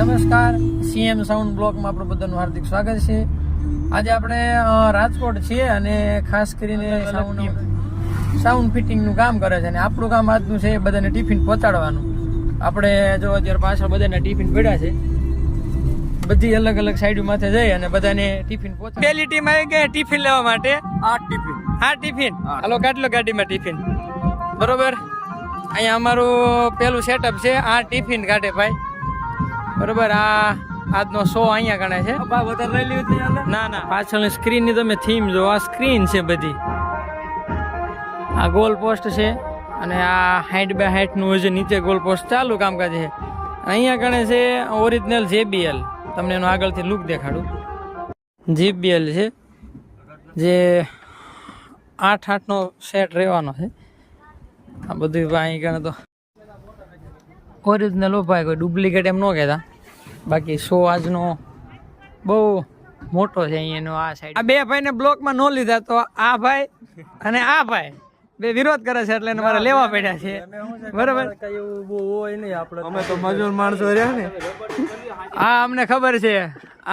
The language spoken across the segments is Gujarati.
નમસ્કાર, સીએમ સાઉન્ડ બ્લોકમાં આપણું બધાનું હાર્દિક સ્વાગત છે. આજે આપણે રાજકોટ છીએ અને ખાસ કરીને સાઉન્ડ ફિટિંગનું કામ કરે છે અને આપણું કામ આજનું છે બધાને ટિફિન પહોંચાડવાનું. આપણે જો અત્યારે પાછળ બધાના ટિફિન પડ્યા છે, બધી અલગ અલગ સાઈડ માથે જઈ અને બધાને ટિફિન પહોંચાડ. પહેલી ટીમ આવી ગઈ ટિફિન લેવા માટે. આ ટિફિન હાલો કાઢલો ગાડીમાં ટિફિન. બરોબર, અહીંયા અમારું પેલું સેટઅપ છે. આ ટિફિન કાઢે ભાઈ. બરોબર, આ આજનો શો અહીંયા ગણે છે. ના, પાછળની સ્ક્રીન ની તમે થીમ જો. આ સ્ક્રીન છે બધી. આ ગોલ પોસ્ટ છે અને આ 60x60 નું છે નીચે ગોલ પોસ્ટ ચાલુ કામકાજ છે. અહીંયા ગણે છે ઓરિજિનલ JBL. તમને એનો આગળથી લુક દેખાડું. JBL છે જે 8x8 નો સેટ રહેવાનો છે. આ બધું અહીં ગણે તો ઓરિજિનલ ઉપાય, કોઈ ડુપ્લિકેટ એમ ન કહેતા. બાકી શો આજનો બહુ મોટો છે અહીંયાનો. આ સાઈડ આ બે ભાઈને બ્લોકમાં ન લીધા તો આ ભાઈ અને આ ભાઈ બે વિરોધ કરે છે એટલે મારે લેવા પડ્યા છે. બરોબર, અમે તો મજૂર માણસો રહ્યા ને. હા અમને ખબર છે.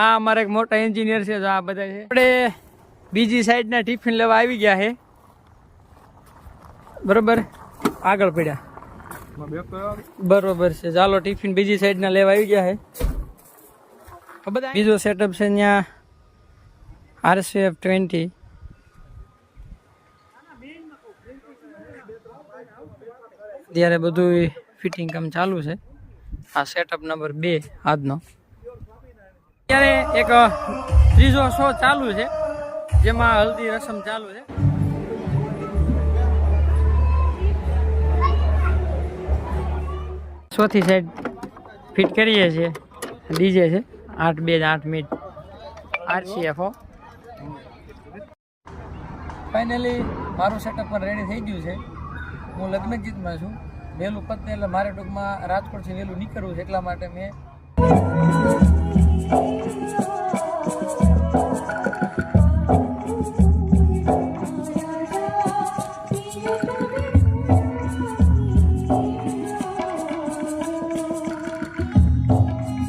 આ અમારે એક મોટા એન્જિનિયર છે. આ બધા છે. આપણે બીજી સાઈડના ટિફિન લેવા આવી ગયા છે. બરોબર, આગળ પડ્યા. બરોબર છે, ચાલો ટિફિન બીજી સાઈડના લેવા આવી ગયા છે. બીજો સેટઅપ છે ત્યાં RCF20. ત્યારે બધું ફિટિંગ કામ ચાલુ છે. આ સેટઅપ નંબર 2 આજનો. ત્યારે એક ત્રીજો શો ચાલુ છે જેમાં હલ્દી રસમ ચાલુ છે. ચોથી સાઈડ ફિટ કરીએ છીએ. ડીજે છે 8 મિનિટ RCF. ફાઇનલી મારું સેટઅપ પણ રેડી થઈ ગયું છે. હું લગ્નજીતમાં છું. વહેલું પતે એટલે મારે ટૂંકમાં રાજકોટથી વહેલું નીકળવું છે, એટલા માટે મેં